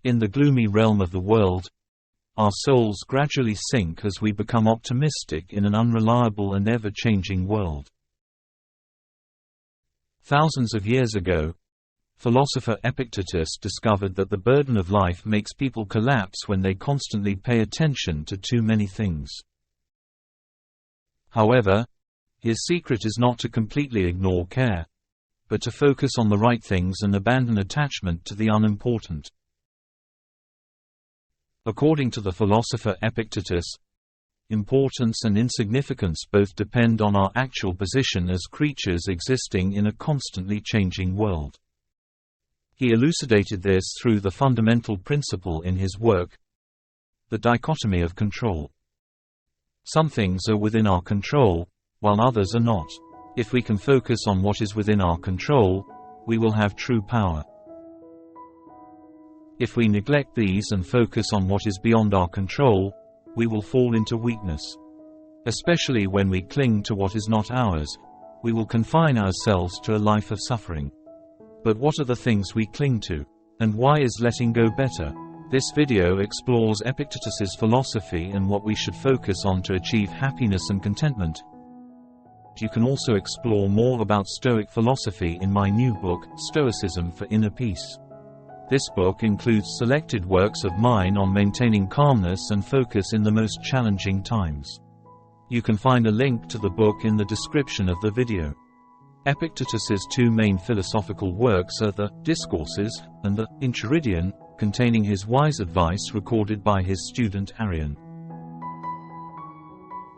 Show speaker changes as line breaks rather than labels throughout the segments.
In the gloomy realm of the world, our souls gradually sink as we become optimistic in an unreliable and ever-changing world. Thousands of years ago, philosopher Epictetus discovered that the burden of life makes people collapse when they constantly pay attention to too many things. However, his secret is not to completely ignore care, but to focus on the right things and abandon attachment to the unimportant. According to the philosopher Epictetus, importance and insignificance both depend on our actual position as creatures existing in a constantly changing world. He elucidated this through the fundamental principle in his work, the dichotomy of control. Some things are within our control, while others are not. If we can focus on what is within our control, we will have true power. If we neglect these and focus on what is beyond our control, we will fall into weakness. Especially when we cling to what is not ours, we will confine ourselves to a life of suffering. But what are the things we cling to? And why is letting go better? This video explores Epictetus's philosophy and what we should focus on to achieve happiness and contentment. You can also explore more about Stoic philosophy in my new book, Stoicism for Inner Peace. This book includes selected works of mine on maintaining calmness and focus in the most challenging times. You can find a link to the book in the description of the video. Epictetus's two main philosophical works are the Discourses and the Enchiridion, containing his wise advice recorded by his student Arion.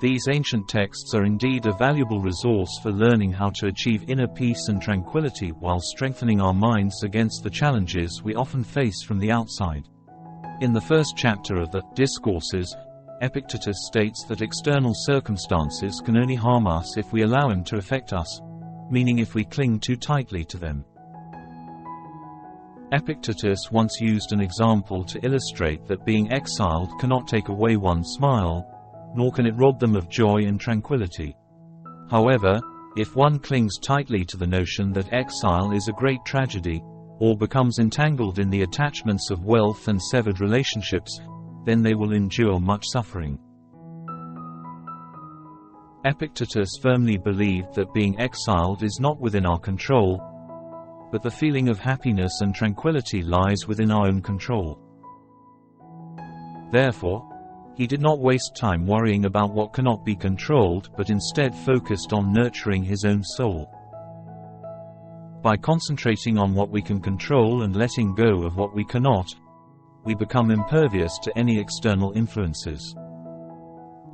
These ancient texts are indeed a valuable resource for learning how to achieve inner peace and tranquility while strengthening our minds against the challenges we often face from the outside. In the first chapter of the Discourses, Epictetus states that external circumstances can only harm us if we allow them to affect us, meaning if we cling too tightly to them. Epictetus once used an example to illustrate that being exiled cannot take away one's smile, nor can it rob them of joy and tranquility. However, if one clings tightly to the notion that exile is a great tragedy, or becomes entangled in the attachments of wealth and severed relationships, then they will endure much suffering. Epictetus firmly believed that being exiled is not within our control, but the feeling of happiness and tranquility lies within our own control. Therefore, he did not waste time worrying about what cannot be controlled, but instead focused on nurturing his own soul. By concentrating on what we can control and letting go of what we cannot, we become impervious to any external influences.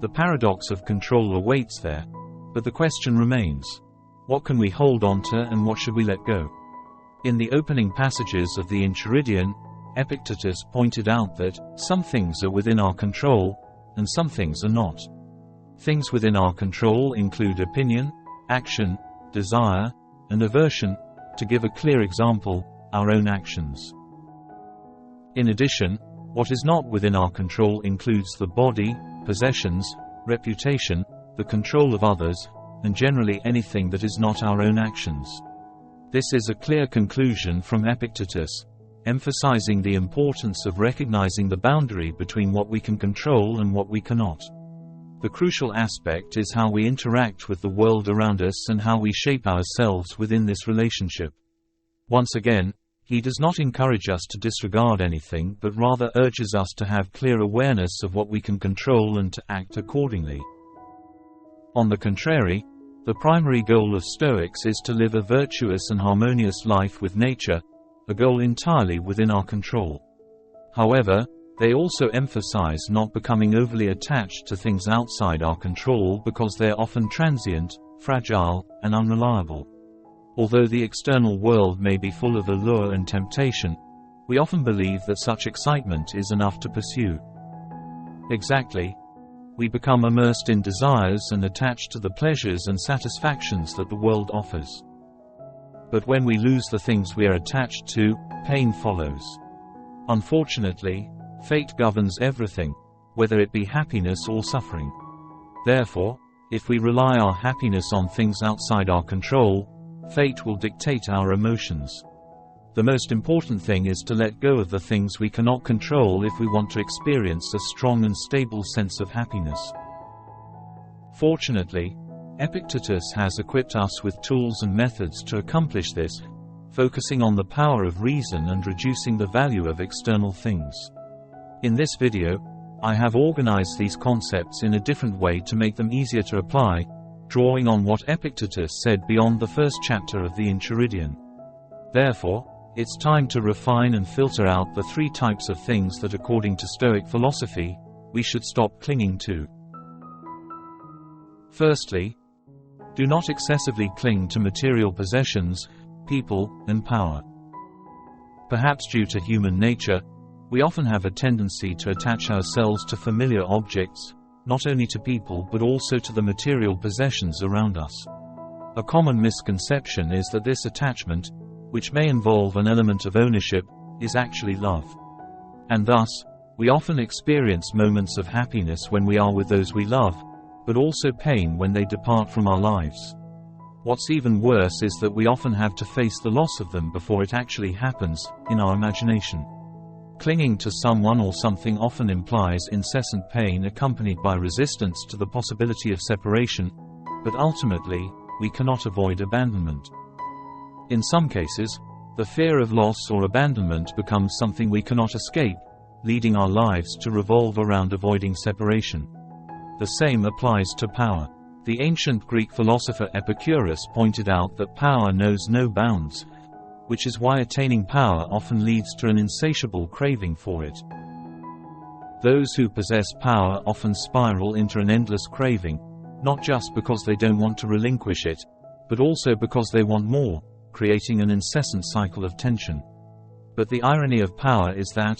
The paradox of control awaits there, but the question remains: what can we hold on to and what should we let go? In the opening passages of the Enchiridion, Epictetus pointed out that some things are within our control, and some things are not. Things within our control include opinion, action, desire, and aversion. To give a clear example, our own actions. In addition, what is not within our control includes the body, possessions, reputation, the control of others, and generally anything that is not our own actions. This is a clear conclusion from Epictetus, emphasizing the importance of recognizing the boundary between what we can control and what we cannot. The crucial aspect is how we interact with the world around us and how we shape ourselves within this relationship. Once again, he does not encourage us to disregard anything, but rather urges us to have clear awareness of what we can control and to act accordingly. On the contrary, the primary goal of Stoics is to live a virtuous and harmonious life with nature, a goal entirely within our control. However, they also emphasize not becoming overly attached to things outside our control because they are often transient, fragile, and unreliable. Although the external world may be full of allure and temptation, we often believe that such excitement is enough to pursue. Exactly. We become immersed in desires and attached to the pleasures and satisfactions that the world offers. But when we lose the things we are attached to, pain follows. Unfortunately, fate governs everything, whether it be happiness or suffering. Therefore, if we rely our happiness on things outside our control, fate will dictate our emotions. The most important thing is to let go of the things we cannot control if we want to experience a strong and stable sense of happiness. Fortunately, Epictetus has equipped us with tools and methods to accomplish this, focusing on the power of reason and reducing the value of external things. In this video, I have organized these concepts in a different way to make them easier to apply, drawing on what Epictetus said beyond the first chapter of the Enchiridion. Therefore, it's time to refine and filter out the three types of things that, according to Stoic philosophy, we should stop clinging to. Firstly, do not excessively cling to material possessions, people, and power. Perhaps due to human nature, we often have a tendency to attach ourselves to familiar objects, not only to people but also to the material possessions around us. A common misconception is that this attachment, which may involve an element of ownership, is actually love. And thus, we often experience moments of happiness when we are with those we love, but also pain when they depart from our lives. What's even worse is that we often have to face the loss of them before it actually happens, in our imagination. Clinging to someone or something often implies incessant pain accompanied by resistance to the possibility of separation, but ultimately, we cannot avoid abandonment. In some cases, the fear of loss or abandonment becomes something we cannot escape, leading our lives to revolve around avoiding separation. The same applies to power. The ancient Greek philosopher Epictetus pointed out that power knows no bounds, which is why attaining power often leads to an insatiable craving for it. Those who possess power often spiral into an endless craving, not just because they don't want to relinquish it, but also because they want more, creating an incessant cycle of tension. But the irony of power is that,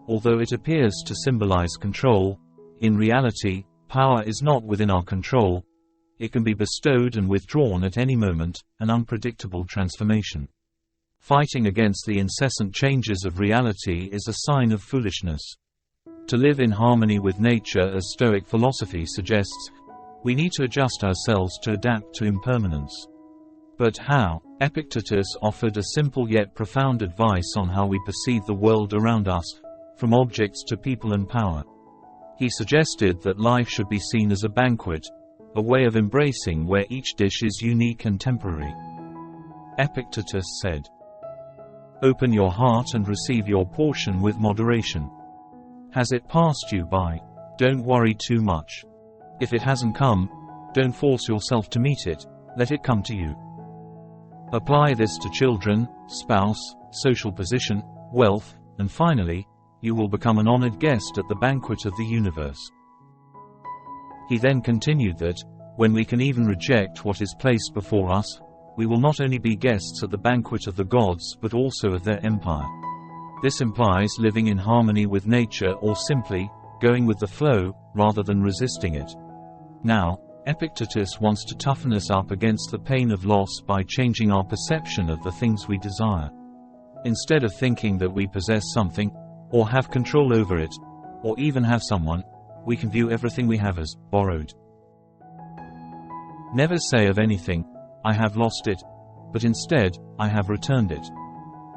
although it appears to symbolize control, in reality, power is not within our control. It can be bestowed and withdrawn at any moment, an unpredictable transformation. Fighting against the incessant changes of reality is a sign of foolishness. To live in harmony with nature, as Stoic philosophy suggests, we need to adjust ourselves to adapt to impermanence. But how? Epictetus offered a simple yet profound advice on how we perceive the world around us, from objects to people and power. He suggested that life should be seen as a banquet, a way of embracing where each dish is unique and temporary. Epictetus said, "Open your heart and receive your portion with moderation. Has it passed you by? Don't worry too much. If it hasn't come, don't force yourself to meet it, let it come to you." Apply this to children, spouse, social position, wealth, and finally, you will become an honored guest at the banquet of the universe. He then continued that, when we can even reject what is placed before us, we will not only be guests at the banquet of the gods but also of their empire. This implies living in harmony with nature, or simply, going with the flow, rather than resisting it. Now, Epictetus wants to toughen us up against the pain of loss by changing our perception of the things we desire. Instead of thinking that we possess something, or have control over it, or even have someone, we can view everything we have as borrowed. Never say of anything, "I have lost it," but instead, "I have returned it."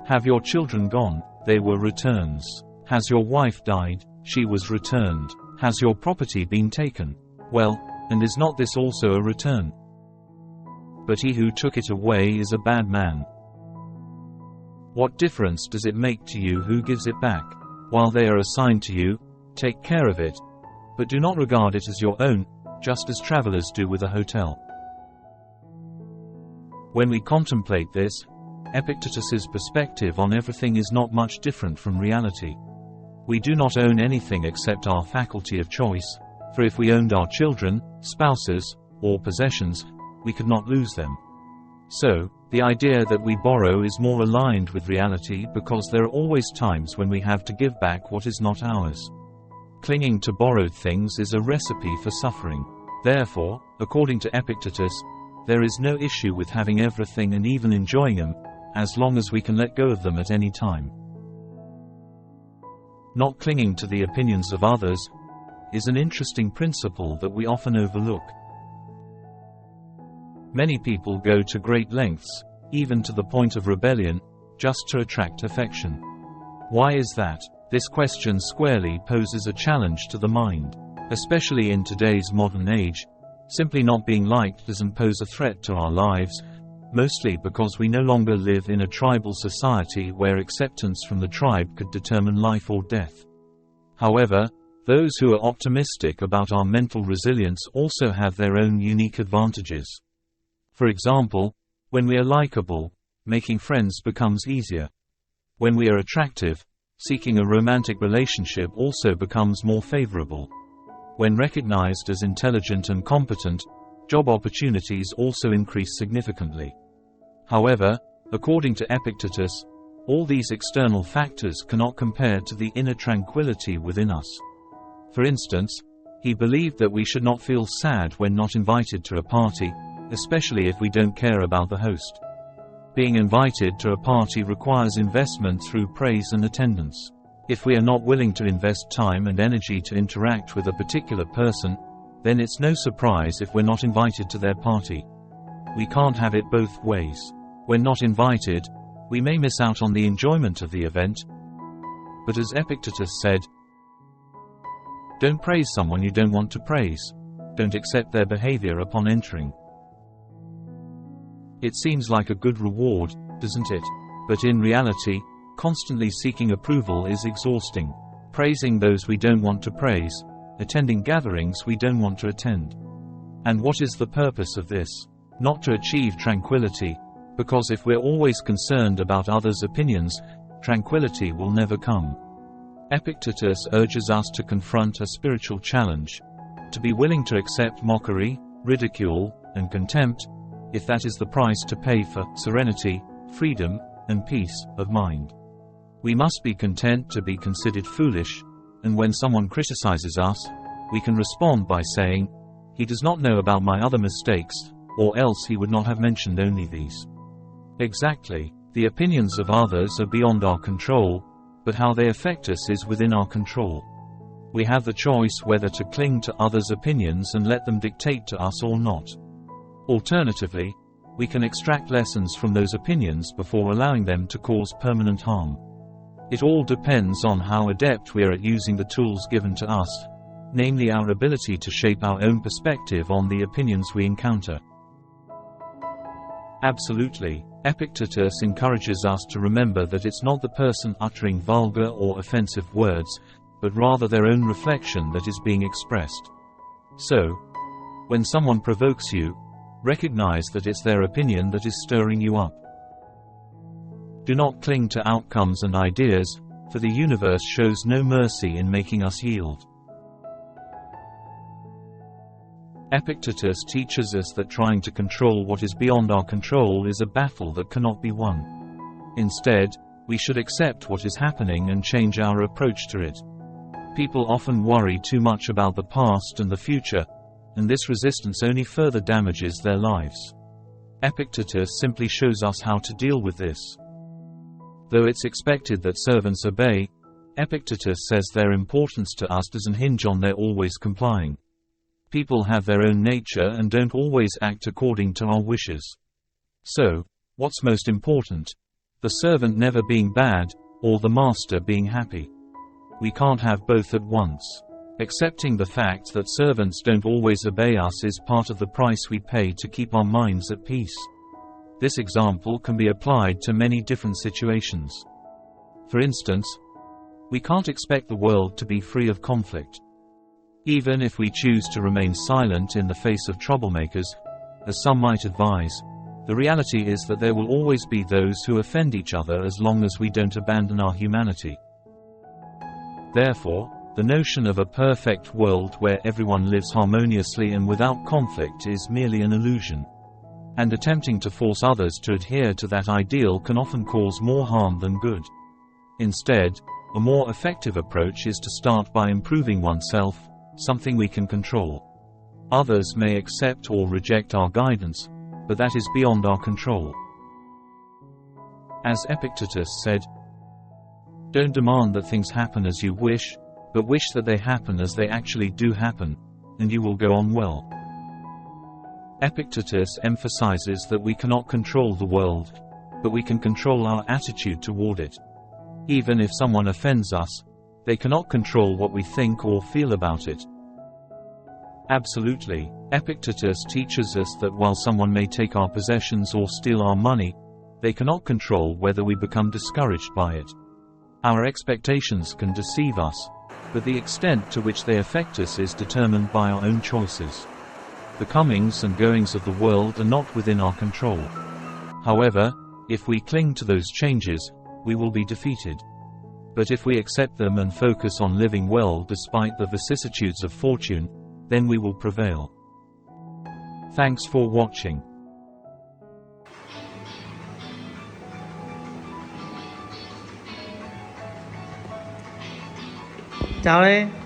Have your children gone? They were returns. Has your wife died? She was returned. Has your property been taken? Well, and is not this also a return? But he who took it away is a bad man. What difference does it make to you who gives it back? While they are assigned to you, take care of it, but do not regard it as your own, just as travelers do with a hotel. When we contemplate this, Epictetus's perspective on everything is not much different from reality. We do not own anything except our faculty of choice, for if we owned our children, spouses, or possessions, we could not lose them. So, the idea that we borrow is more aligned with reality because there are always times when we have to give back what is not ours. Clinging to borrowed things is a recipe for suffering. Therefore, according to Epictetus, there is no issue with having everything and even enjoying them, as long as we can let go of them at any time. Not clinging to the opinions of others is an interesting principle that we often overlook. Many people go to great lengths, even to the point of rebellion, just to attract affection. Why is that? This question squarely poses a challenge to the mind. Especially in today's modern age, simply not being liked doesn't pose a threat to our lives, mostly because we no longer live in a tribal society where acceptance from the tribe could determine life or death. However, those who are optimistic about our mental resilience also have their own unique advantages. For example, when we are likable, making friends becomes easier. When we are attractive, seeking a romantic relationship also becomes more favorable. When recognized as intelligent and competent, job opportunities also increase significantly. However, according to Epictetus, all these external factors cannot compare to the inner tranquility within us. For instance, he believed that we should not feel sad when not invited to a party, especially if we don't care about the host. Being invited to a party requires investment through praise and attendance. If we are not willing to invest time and energy to interact with a particular person, then it's no surprise if we're not invited to their party. We can't have it both ways. When not invited, we may miss out on the enjoyment of the event. But as Epictetus said, don't praise someone you don't want to praise. Don't accept their behavior upon entering. It seems like a good reward, doesn't it? But in reality, constantly seeking approval is exhausting. Praising those we don't want to praise, attending gatherings we don't want to attend. And what is the purpose of this? Not to achieve tranquility, because if we're always concerned about others' opinions, tranquility will never come. Epictetus urges us to confront a spiritual challenge, to be willing to accept mockery, ridicule, and contempt, if that is the price to pay for serenity, freedom, and peace of mind. We must be content to be considered foolish, and when someone criticizes us, we can respond by saying, "He does not know about my other mistakes, or else he would not have mentioned only these." Exactly. The opinions of others are beyond our control, but how they affect us is within our control. We have the choice whether to cling to others' opinions and let them dictate to us or not. Alternatively, we can extract lessons from those opinions before allowing them to cause permanent harm. It all depends on how adept we are at using the tools given to us, namely our ability to shape our own perspective on the opinions we encounter. Absolutely. Epictetus encourages us to remember that it's not the person uttering vulgar or offensive words, but rather their own reflection that is being expressed. So, when someone provokes you, recognize that it's their opinion that is stirring you up. Do not cling to outcomes and ideas, for the universe shows no mercy in making us yield. Epictetus teaches us that trying to control what is beyond our control is a battle that cannot be won. Instead, we should accept what is happening and change our approach to it. People often worry too much about the past and the future, and this resistance only further damages their lives. Epictetus simply shows us how to deal with this. Though it's expected that servants obey, Epictetus says their importance to us doesn't hinge on their always complying. People have their own nature and don't always act according to our wishes. So, what's most important? The servant never being bad, or the master being happy? We can't have both at once. Accepting the fact that servants don't always obey us is part of the price we pay to keep our minds at peace. This example can be applied to many different situations. For instance, we can't expect the world to be free of conflict. Even if we choose to remain silent in the face of troublemakers, as some might advise, the reality is that there will always be those who offend each other as long as we don't abandon our humanity. Therefore, the notion of a perfect world where everyone lives harmoniously and without conflict is merely an illusion. And attempting to force others to adhere to that ideal can often cause more harm than good. Instead, a more effective approach is to start by improving oneself, something we can control. Others may accept or reject our guidance, but that is beyond our control. As Epictetus said, "Don't demand that things happen as you wish, but wish that they happen as they actually do happen, and you will go on well." Epictetus emphasizes that we cannot control the world, but we can control our attitude toward it. Even if someone offends us, they cannot control what we think or feel about it. Absolutely. Epictetus teaches us that while someone may take our possessions or steal our money, they cannot control whether we become discouraged by it. Our expectations can deceive us, but the extent to which they affect us is determined by our own choices. The comings and goings of the world are not within our control. However, if we cling to those changes, we will be defeated. But if we accept them and focus on living well despite the vicissitudes of fortune, then we will prevail. Thanks for watching.
Chào em.